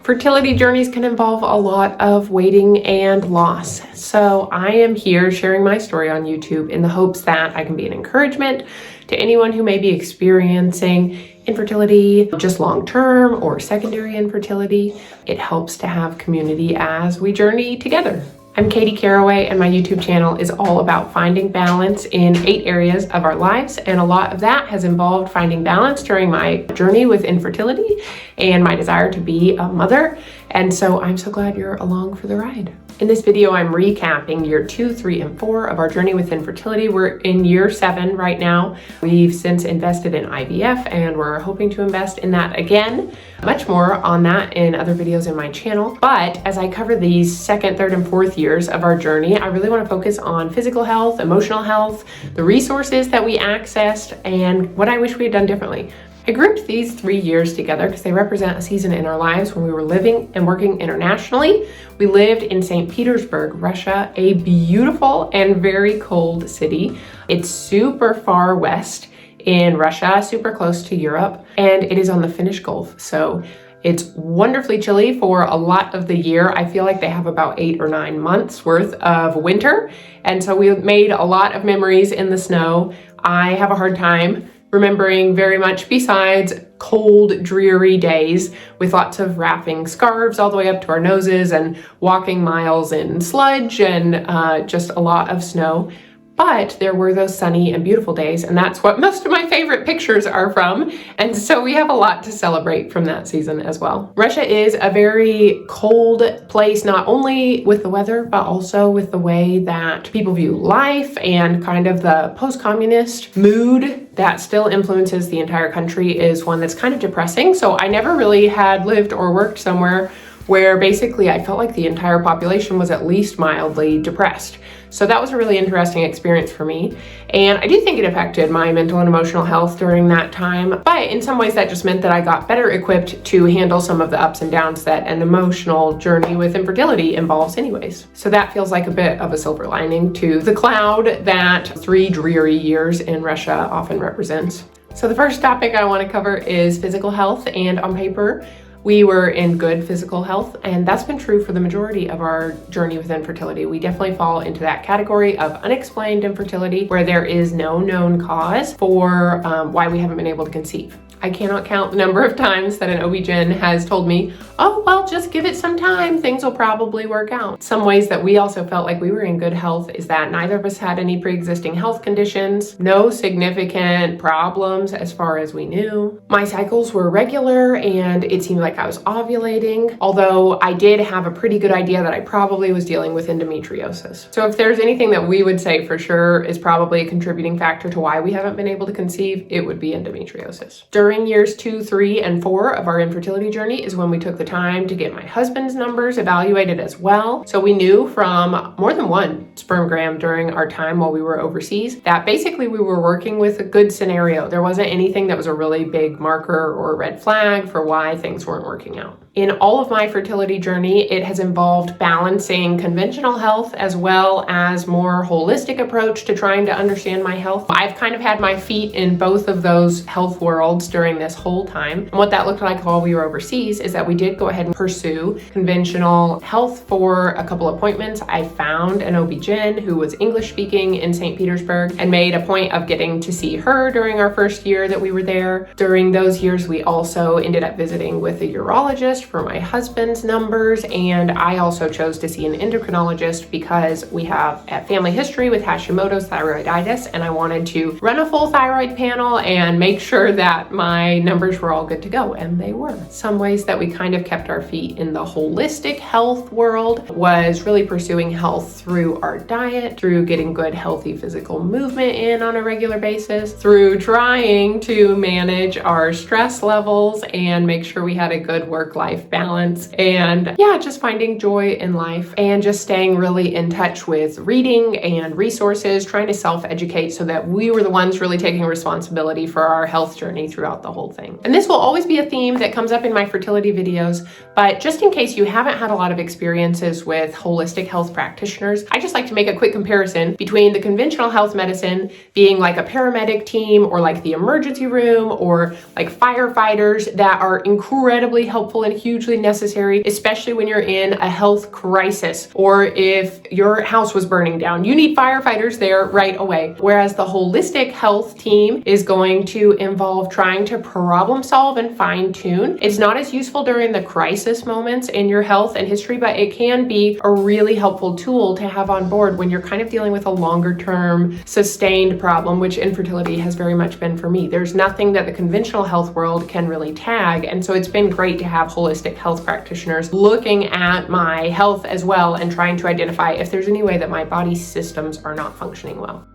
Fertility journeys can involve a lot of waiting and loss. So I am here sharing my story on YouTube in the hopes that I can be an encouragement to anyone who may be experiencing infertility, just long-term or secondary infertility. It helps to have community as we journey together. I'm Katie Caraway, and my YouTube channel is all about finding balance in 8 areas of our lives, and a lot of that has involved finding balance during my journey with infertility and my desire to be a mother, and so I'm so glad you're along for the ride. In this video, I'm recapping year 2, 3, and 4 of our journey with infertility. We're in year 7 right now. We've since invested in IVF, and we're hoping to invest in that again. Much more on that in other videos in my channel. But as I cover these 2nd, 3rd, and 4th years of our journey, I really want to focus on physical health, emotional health, the resources that we accessed, and what I wish we had done differently. I grouped these 3 years together because they represent a season in our lives when we were living and working internationally. We lived in St. Petersburg, Russia, a beautiful and very cold city. It's super far west in Russia, super close to Europe, and it is on the Finnish Gulf. So it's wonderfully chilly for a lot of the year. I feel like they have about 8 or 9 months worth of winter. And so we made a lot of memories in the snow. I have a hard time remembering very much besides cold, dreary days with lots of wrapping scarves all the way up to our noses and walking miles in sludge and just a lot of snow. But there were those sunny and beautiful days, and that's what most of my favorite pictures are from. And so we have a lot to celebrate from that season as well. Russia is a very cold place, not only with the weather, but also with the way that people view life and kind of the post-communist mood that still influences the entire country is one that's kind of depressing. So I never really had lived or worked somewhere where basically I felt like the entire population was at least mildly depressed. So that was a really interesting experience for me. And I do think it affected my mental and emotional health during that time. But in some ways that just meant that I got better equipped to handle some of the ups and downs that an emotional journey with infertility involves anyways. So that feels like a bit of a silver lining to the cloud that 3 dreary years in Russia often represents. So the first topic I want to cover is physical health, and on paper, we were in good physical health, and that's been true for the majority of our journey with infertility. We definitely fall into that category of unexplained infertility, where there is no known cause for why we haven't been able to conceive. I cannot count the number of times that an OB-GYN has told me, oh, well, just give it some time, things will probably work out. Some ways that we also felt like we were in good health is that neither of us had any pre-existing health conditions, no significant problems as far as we knew. My cycles were regular, and it seemed like I was ovulating, although I did have a pretty good idea that I probably was dealing with endometriosis. So if there's anything that we would say for sure is probably a contributing factor to why we haven't been able to conceive, it would be endometriosis. During years 2, 3, and 4 of our infertility journey is when we took the time to get my husband's numbers evaluated as well. So we knew from more than one spermogram during our time while we were overseas that basically we were working with a good scenario. There wasn't anything that was a really big marker or red flag for why things weren't working out. In all of my fertility journey, it has involved balancing conventional health as well as more holistic approach to trying to understand my health. I've kind of had my feet in both of those health worlds during this whole time. And what that looked like while we were overseas is that we did go ahead and pursue conventional health for a couple appointments. I found an OB-GYN who was English speaking in St. Petersburg and made a point of getting to see her during our first year that we were there. During those years, we also ended up visiting with a urologist for my husband's numbers, and I also chose to see an endocrinologist because we have a family history with Hashimoto's thyroiditis, and I wanted to run a full thyroid panel and make sure that my numbers were all good to go, and they were. Some ways that we kind of kept our feet in the holistic health world was really pursuing health through our diet, through getting good healthy physical movement in on a regular basis, through trying to manage our stress levels and make sure we had a good work-life work-life balance, and yeah, just finding joy in life and just staying really in touch with reading and resources, trying to self-educate so that we were the ones really taking responsibility for our health journey throughout the whole thing. And this will always be a theme that comes up in my fertility videos, but just in case you haven't had a lot of experiences with holistic health practitioners, I just like to make a quick comparison between the conventional health medicine being like a paramedic team or like the emergency room or like firefighters that are incredibly helpful and hugely necessary, especially when you're in a health crisis or if your house was burning down. You need firefighters there right away. Whereas the holistic health team is going to involve trying to problem solve and fine tune. It's not as useful during the crisis moments in your health and history, but it can be a really helpful tool to have on board when you're kind of dealing with a longer term sustained problem, which infertility has very much been for me. There's nothing that the conventional health world can really tag. And so it's been great to have holistic health practitioners looking at my health as well and trying to identify if there's any way that my body systems are not functioning well.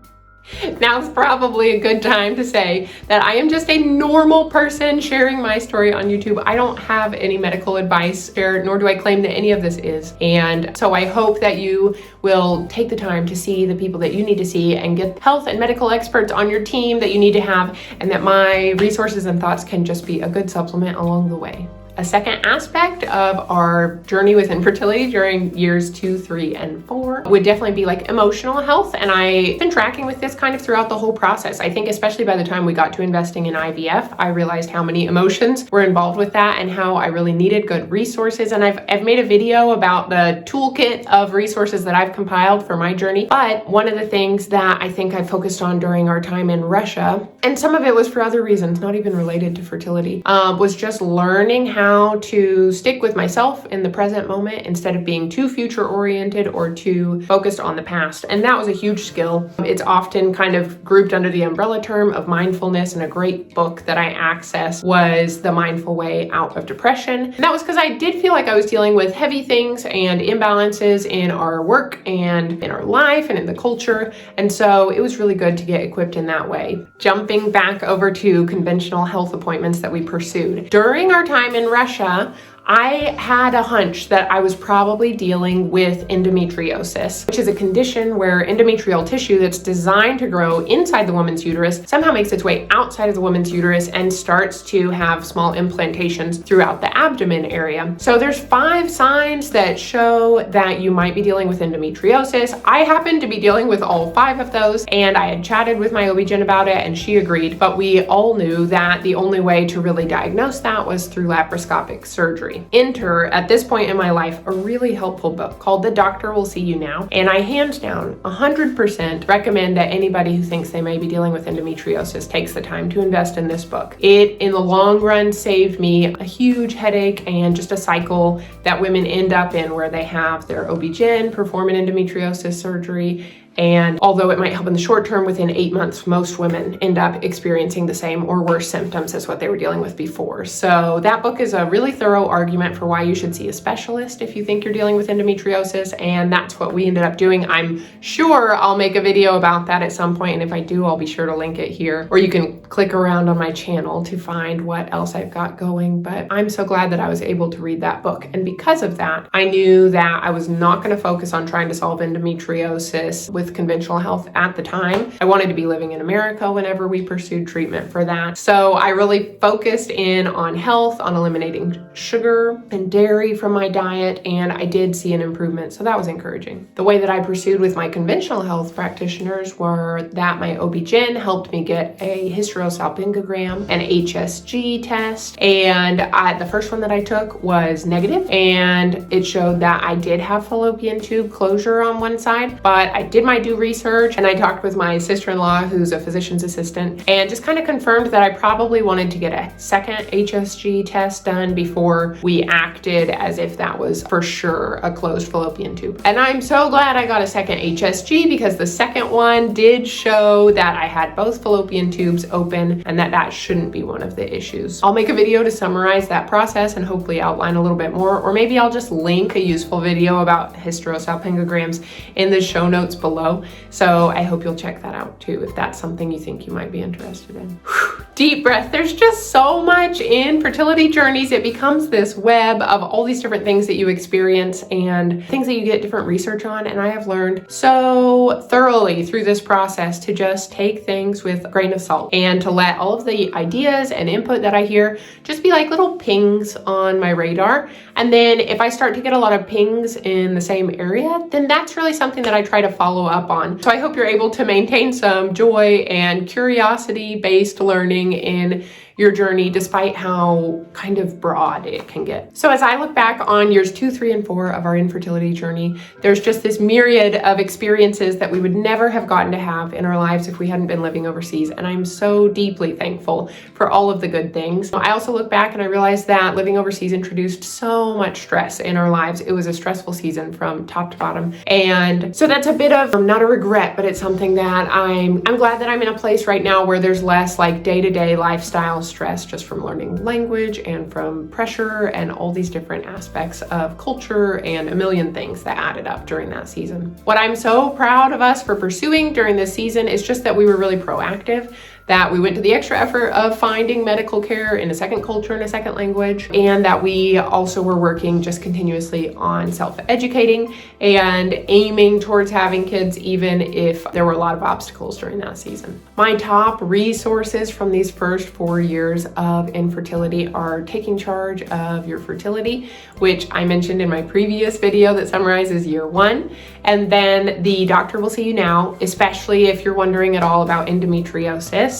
Now's probably a good time to say that I am just a normal person sharing my story on YouTube. I don't have any medical advice here, nor do I claim that any of this is. And so I hope that you will take the time to see the people that you need to see and get health and medical experts on your team that you need to have, and that my resources and thoughts can just be a good supplement along the way. A second aspect of our journey with infertility during years 2, 3, and 4 would definitely be like emotional health. And I've been tracking with this kind of throughout the whole process. I think especially by the time we got to investing in IVF, I realized how many emotions were involved with that and how I really needed good resources. And I've made a video about the toolkit of resources that I've compiled for my journey. But one of the things that I think I focused on during our time in Russia, and some of it was for other reasons, not even related to fertility, was just learning how to stick with myself in the present moment instead of being too future oriented or too focused on the past. And that was a huge skill. It's often kind of grouped under the umbrella term of mindfulness, and a great book that I accessed was The Mindful Way Out of Depression. And that was because I did feel like I was dealing with heavy things and imbalances in our work and in our life and in the culture. And so it was really good to get equipped in that way. Jumping back over to conventional health appointments that we pursued. During our time in Russia, I had a hunch that I was probably dealing with endometriosis, which is a condition where endometrial tissue that's designed to grow inside the woman's uterus somehow makes its way outside of the woman's uterus and starts to have small implantations throughout the abdomen area. So there's 5 signs that show that you might be dealing with endometriosis. I happened to be dealing with all 5 of those, and I had chatted with my OB-GYN about it and she agreed, but we all knew that the only way to really diagnose that was through laparoscopic surgery. Enter, at this point in my life, a really helpful book called The Doctor Will See You Now. And I hands down 100% recommend that anybody who thinks they may be dealing with endometriosis takes the time to invest in this book. It, in the long run, saved me a huge headache and just a cycle that women end up in where they have their OB-GYN perform an endometriosis surgery. And although it might help in the short term, within 8 months, most women end up experiencing the same or worse symptoms as what they were dealing with before. So that book is a really thorough argument for why you should see a specialist if you think you're dealing with endometriosis. And that's what we ended up doing. I'm sure I'll make a video about that at some point. And if I do, I'll be sure to link it here. Or you can click around on my channel to find what else I've got going. But I'm so glad that I was able to read that book. And because of that, I knew that I was not going to focus on trying to solve endometriosis with conventional health at the time. I wanted to be living in America whenever we pursued treatment for that. So I really focused in on health, on eliminating sugar and dairy from my diet, and I did see an improvement. So that was encouraging. The way that I pursued with my conventional health practitioners were that my OB-GYN helped me get a hysterosalpingogram, an HSG test, and the first one that I took was negative, and it showed that I did have fallopian tube closure on one side, but I did my due research and I talked with my sister-in-law, who's a physician's assistant, and just kind of confirmed that I probably wanted to get a second HSG test done before we acted as if that was for sure a closed fallopian tube. And I'm so glad I got a second HSG, because the second one did show that I had both fallopian tubes open and that shouldn't be one of the issues. I'll make a video to summarize that process and hopefully outline a little bit more, or maybe I'll just link a useful video about hysterosalpingograms in the show notes below. So I hope you'll check that out too, if that's something you think you might be interested in. Whew. deep breath. There's just so much in fertility journeys. It becomes this web of all these different things that you experience and things that you get different research on. And I have learned so thoroughly through this process to just take things with a grain of salt and to let all of the ideas and input that I hear just be like little pings on my radar. And then if I start to get a lot of pings in the same area, then that's really something that I try to follow up on. So I hope you're able to maintain some joy and curiosity-based learning in your journey, despite how kind of broad it can get. So as I look back on years 2, 3, and 4 of our infertility journey, there's just this myriad of experiences that we would never have gotten to have in our lives if we hadn't been living overseas. And I'm so deeply thankful for all of the good things. I also look back and I realized that living overseas introduced so much stress in our lives. It was a stressful season from top to bottom. And so that's a bit of, not a regret, but it's something that I'm glad that I'm in a place right now where there's less like day-to-day lifestyle stress just from learning language and from pressure and all these different aspects of culture and a million things that added up during that season. What I'm so proud of us for pursuing during this season is just that we were really proactive, that we went to the extra effort of finding medical care in a second culture, in a second language, and that we also were working just continuously on self-educating and aiming towards having kids even if there were a lot of obstacles during that season. My top resources from these first 4 years of infertility are Taking Charge of Your Fertility, which I mentioned in my previous video that summarizes year 1, and then The Doctor Will See You Now, especially if you're wondering at all about endometriosis.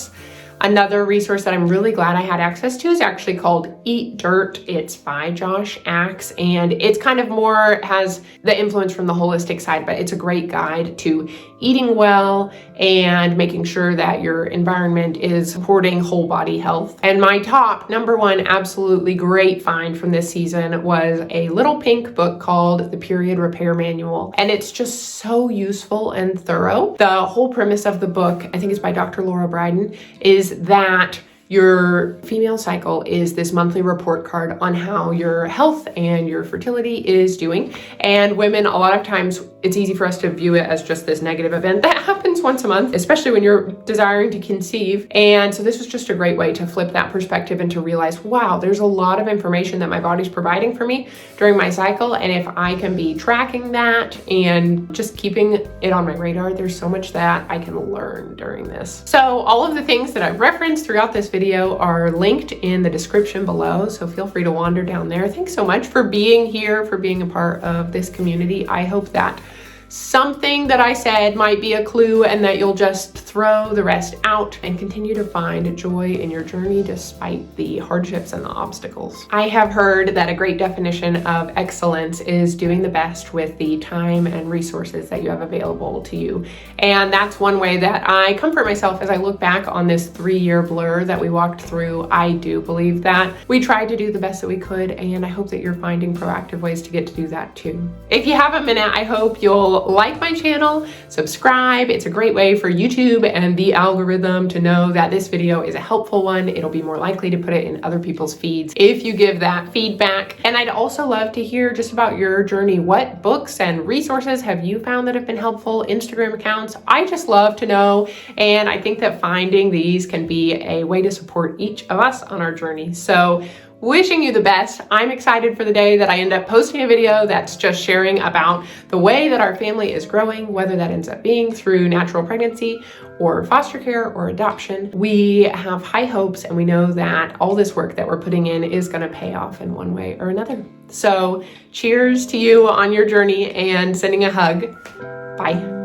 Another resource that I'm really glad I had access to is actually called Eat Dirt. It's by Josh Axe, and it's kind of more has the influence from the holistic side, but it's a great guide to eating well and making sure that your environment is supporting whole body health. And my top #1 absolutely great find from this season was a little pink book called The Period Repair Manual. And it's just so useful and thorough. The whole premise of the book, I think it's by Dr. Laura Bryden, is that your female cycle is this monthly report card on how your health and your fertility is doing. And women, a lot of times, it's easy for us to view it as just this negative event that happens once a month, especially when you're desiring to conceive. And so this was just a great way to flip that perspective and to realize, wow, there's a lot of information that my body's providing for me during my cycle. And if I can be tracking that and just keeping it on my radar, there's so much that I can learn during this. So all of the things that I've referenced throughout this video are linked in the description below, so feel free to wander down there. Thanks so much for being here, for being a part of this community. I hope that something that I said might be a clue and that you'll just throw the rest out and continue to find joy in your journey despite the hardships and the obstacles. I have heard that a great definition of excellence is doing the best with the time and resources that you have available to you. And that's one way that I comfort myself as I look back on this 3-year blur that we walked through. I do believe that we tried to do the best that we could, and I hope that you're finding proactive ways to get to do that too. If you have a minute, I hope you'll like my channel, subscribe. It's a great way for YouTube and the algorithm to know that this video is a helpful one. It'll be more likely to put it in other people's feeds if you give that feedback. And I'd also love to hear just about your journey. What books and resources have you found that have been helpful? Instagram accounts? I just love to know. And I think that finding these can be a way to support each of us on our journey. So wishing you the best. I'm excited for the day that I end up posting a video that's just sharing about the way that our family is growing, whether that ends up being through natural pregnancy or foster care or adoption. We have high hopes, and we know that all this work that we're putting in is going to pay off in one way or another. So cheers to you on your journey, and sending a hug. Bye.